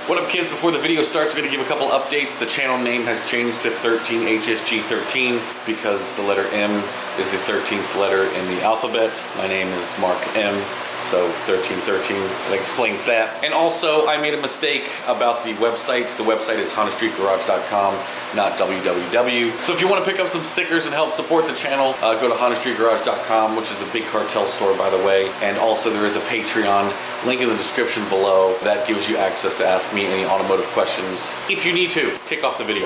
What up, kids? Before the video starts, I'm going to give a couple updates. The channel name has changed to 13HSG13 because the letter M is the 13th letter in the alphabet. My name is Mark M, so 1313, that explains that. And also, I made a mistake about the website. The website is HondaStreetGarage.com, not www. So if you want to pick up some stickers and help support the channel, go to HondaStreetGarage.com, which is a big cartel store, by the way. And also, there is a Patreon link in the description below that gives you access to ask me any automotive questions if you need to. Let's kick off the video.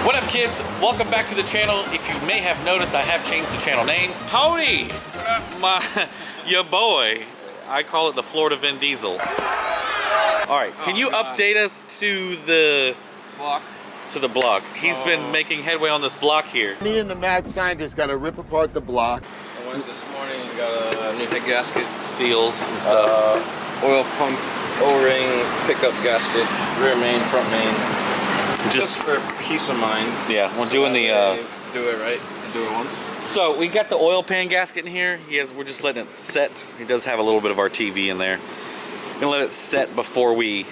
What up, kids? Welcome back to the channel. If you may have noticed, I have changed the channel name. Tony, your boy. I call it the Florida Vin Diesel. All right, can you update us to the block? To the block. He's been making headway on this block here. Me and the mad scientist got to rip apart the block. I went this morning and got a new head gasket, Seals and stuff. oil pump, O-ring, pickup gasket, rear main, front main. Just for peace of mind. Yeah, we're doing the do it right and do it once. So we got the oil pan gasket in here. We're just letting it set. He does have a little bit of RTV in there. We're gonna let it set before we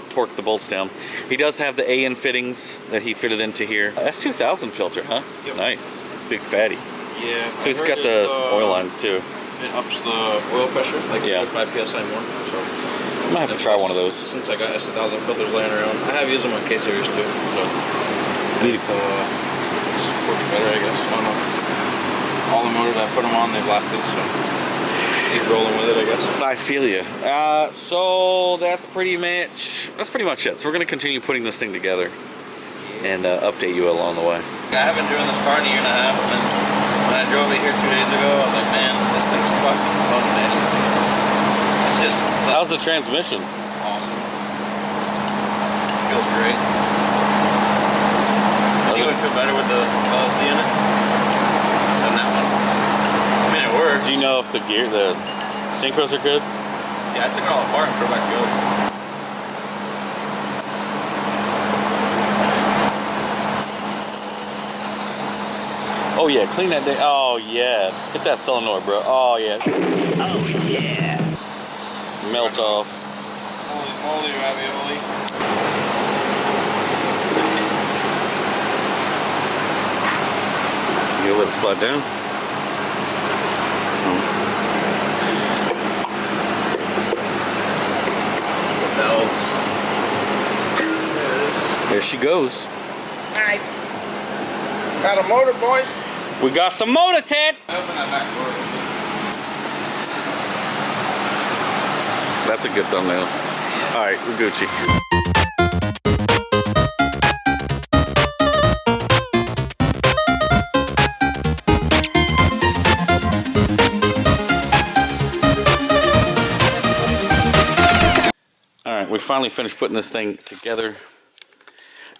torque the bolts down. He does have the AN fittings that he fitted into here. S2000 filter, huh? Yep. Nice. It's big fatty. Yeah. So he's got the oil lines too. It ups the oil pressure, like 5 psi more. So I might have to try one of those. Since I got S2000 filters laying around, I have used them on K series too. So Neat. works better, I guess. I don't know. All the motors I put them on, they've lasted. So keep rolling with it, I guess. I feel you. So that's pretty much it. So we're gonna continue putting this thing together and update you along the way. I haven't driven this car in a year and a half, and when I drove it here 2 days ago, I was like, man, this thing's fucking fun, man. It's just How's the transmission? awesome. Feels great. I think it would feel better with the LSD in it than that one. I mean, it works. Do you know if the synchros are good? Yeah, I took it all apart and put it back together. Oh yeah, clean that thing. Oh yeah, hit that solenoid, bro. Oh yeah. Oh yeah. Melt off. Holy moly, ravioli. You let it slide down. There she goes. Nice. Got a motor, boys. We got some motor, Ted. Open that back door. That's a good thumbnail. All right, we're Gucci. All right, we finally finished putting this thing together.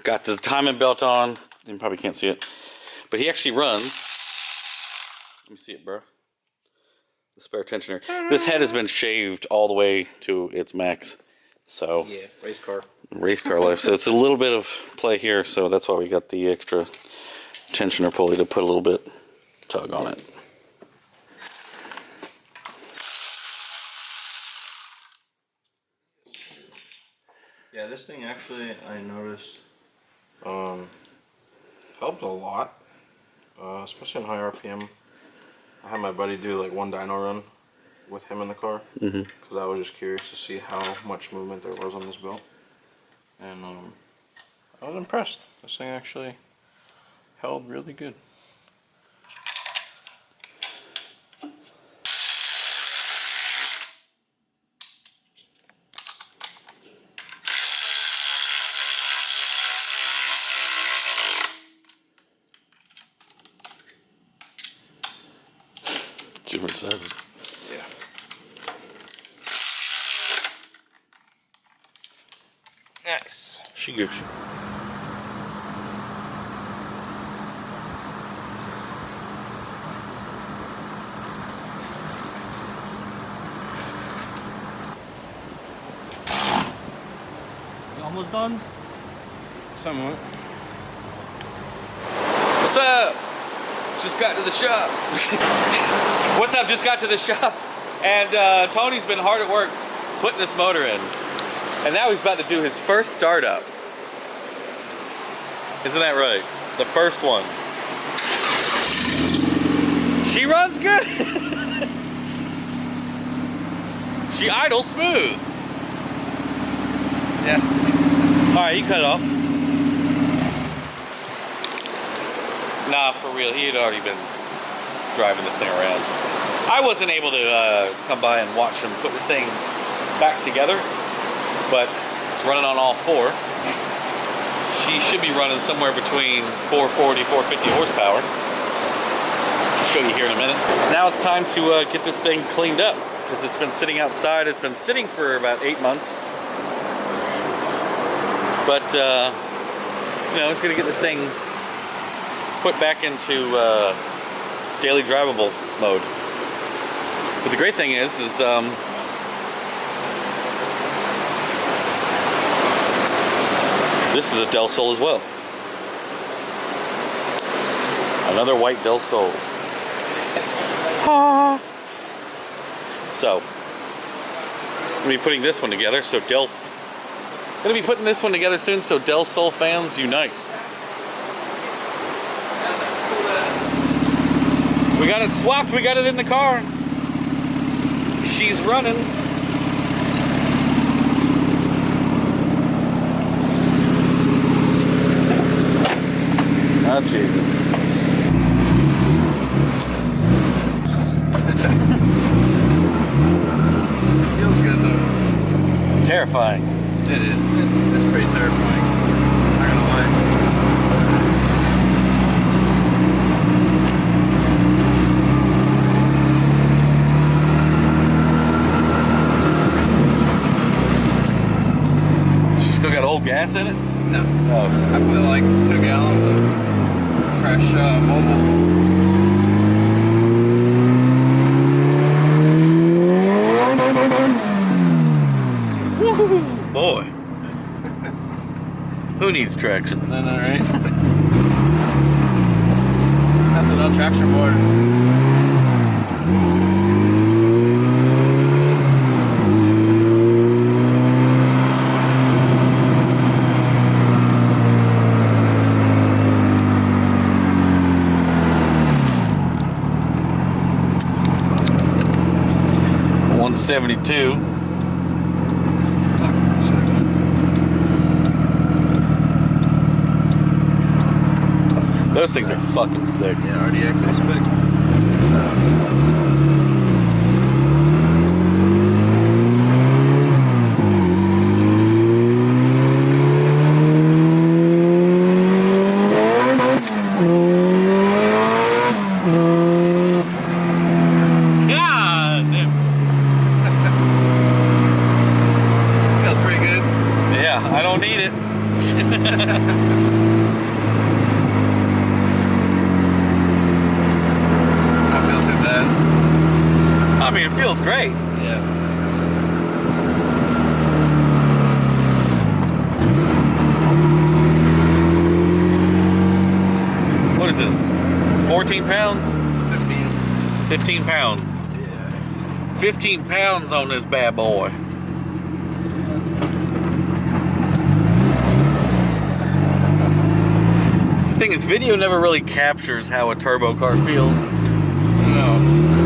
Got the timing belt on. You probably can't see it, but he actually runs. Let me see it, bro. The spare tensioner. This head has been shaved all the way to its max. So yeah, race car life. So it's a little bit of play here. So that's why we got the extra tensioner pulley to put a little bit tug on it. Yeah, this thing actually, I noticed, helped a lot, especially in high RPM. I had my buddy do like one dyno run with him in the car, because I was just curious to see how much movement there was on this belt, and I was impressed. This thing actually held really good. Different sizes. Yeah. Nice. She Gucci. Almost done? Somewhat. What's up? just got to the shop. What's up? Just got to the shop. And Tony's been hard at work putting this motor in. And now he's about to do his first startup. Isn't that right? The first one. She runs good. She idles smooth. Yeah. All right, you cut it off. Nah, for real, he had already been driving this thing around. I wasn't able to come by and watch him put this thing back together, but it's running on all four. She should be running somewhere between 440, 450 horsepower. I'll show you here in a minute. Now it's time to get this thing cleaned up because it's been sitting outside. It's been sitting for about 8 months. But, you know, it's gonna get this thing put back into daily drivable mode. But the great thing is this is a Del Sol as well. Another white Del Sol. Ah. So, I'm gonna be putting this one together. So gonna be putting this one together soon. So Del Sol fans unite. We got it swapped. We got it in the car. She's running. Oh, Jesus. Feels good though. Terrifying. It is. It's pretty terrifying. Not gonna lie. She's still got old gas in it? No. Oh. I put like 2 gallons of fresh mobile. Woo-hoo, boy. Who needs traction? I know, right? That's what no traction boards. $172. Those things are fucking sick. Yeah, RDX is big. God damn. Feels pretty good. Yeah, I don't need it. I mean, it feels great. Yeah. What is this? 14 pounds? 15. 15 pounds. Yeah. 15 pounds on this bad boy. The thing is, video never really captures how a turbo car feels. No.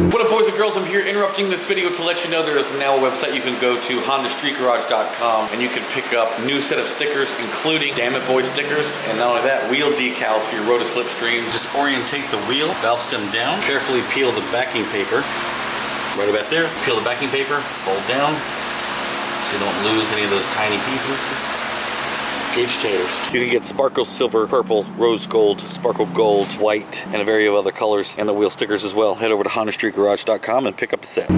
What up, boys and girls? I'm here interrupting this video to let you know there is now a website you can go to, HondaStreetGarage.com, and you can pick up a new set of stickers, including Damn It Boy stickers, and not only that, wheel decals for your rotor slipstream. Just orientate the wheel, valve stem down, carefully peel the backing paper. Right about there, peel the backing paper, fold down, so you don't lose any of those tiny pieces. Gauge taters. You can get sparkle silver, purple, rose gold, sparkle gold, white, and a variety of other colors, and the wheel stickers as well. Head over to HondaStreetGarage.com and pick up a set.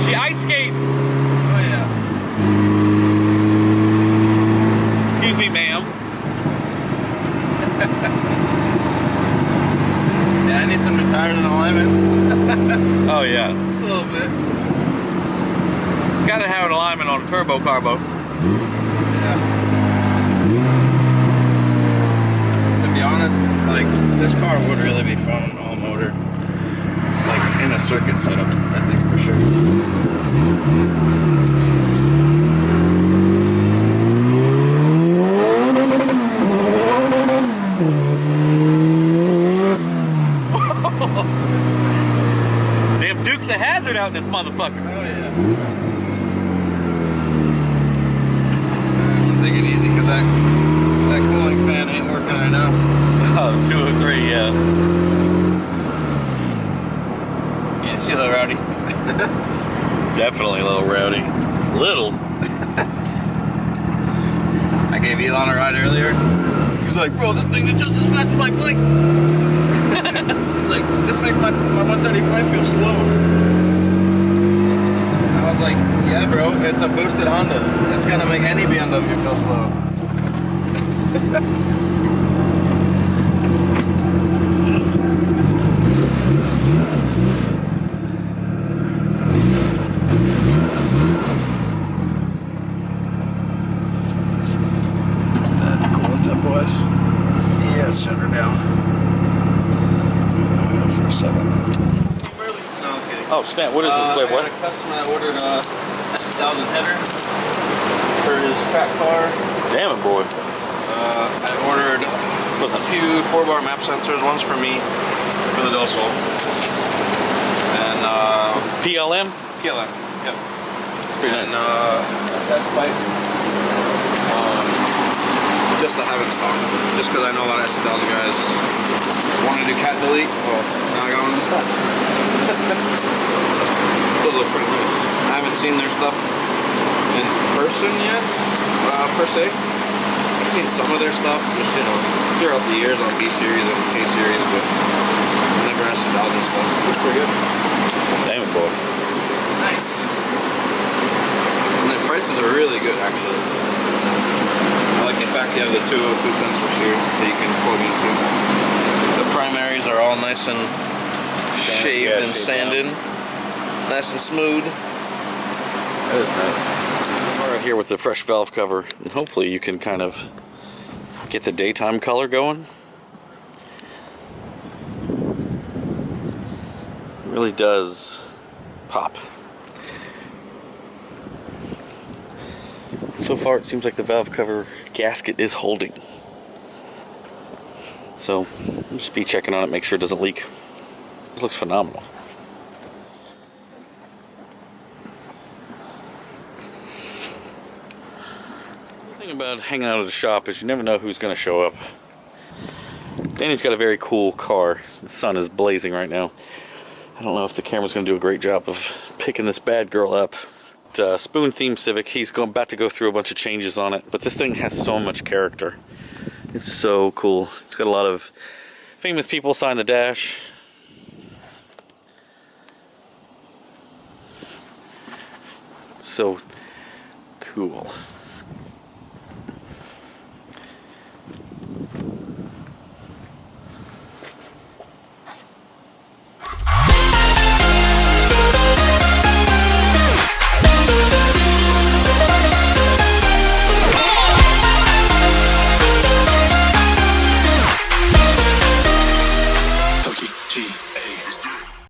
She ice skate. Oh yeah. Excuse me, ma'am. Yeah, I need some retardant alignment. Oh yeah. Just a little bit. gotta have an alignment on a turbo carbo. Yeah. To be honest, like this car would really be fun on all motor, like in a circuit setup. I think for sure. Damn Duke's a hazard out in this motherfucker. Oh yeah. I'm taking it easy because that cooling fan ain't working right now. Oh, 203, yeah. Yeah, see a little rowdy. Definitely a little rowdy. Little. I gave Elon a ride earlier. He's like, bro, this thing is just as fast as my bike. He's like, this makes my 135 feel slow. I was like, yeah, bro, it's a boosted Honda. It's gonna make any BMW feel slow. What's up, boys? Yeah, shut her down. For a second. No, I'm kidding. Oh snap! What is this? Wait, I what? had a customer that ordered a S1000 header for his track car. Damn it, boy! I ordered What's a this? few 4-bar map sensors. One's for me, for the Del Sol, and This is PLM. PLM. Yep. It's pretty And nice. test bike. Just to have it stock. Just because I know a lot of S1000 guys want to do cat delete. Well, now I got one in stock. Still look pretty nice. I haven't seen their stuff in person yet, per se. I've seen some of their stuff, just, you know, throughout the years on B series and K series, but never S1000 stuff. Looks pretty good. Damn it, boy! Nice. And the prices are really good, actually. I like the fact you have the 202 sensors here that you can plug into. The primaries are all nice and shaved yeah, and shaved sanded. Nice and smooth. That is nice. We're right here with the fresh valve cover, and hopefully you can kind of get the daytime color going. It really does pop. So far it seems like the valve cover gasket is holding. So I'll just be checking on it, make sure it doesn't leak. This looks phenomenal. The thing about hanging out at a shop is you never know who's going to show up. Danny's got a very cool car. The sun is blazing right now. I don't know if the camera's going to do a great job of picking this bad girl up. Spoon theme Civic, he's about to go through a bunch of changes on it, but this thing has so much character. It's so cool. It's got a lot of famous people sign the dash. So cool.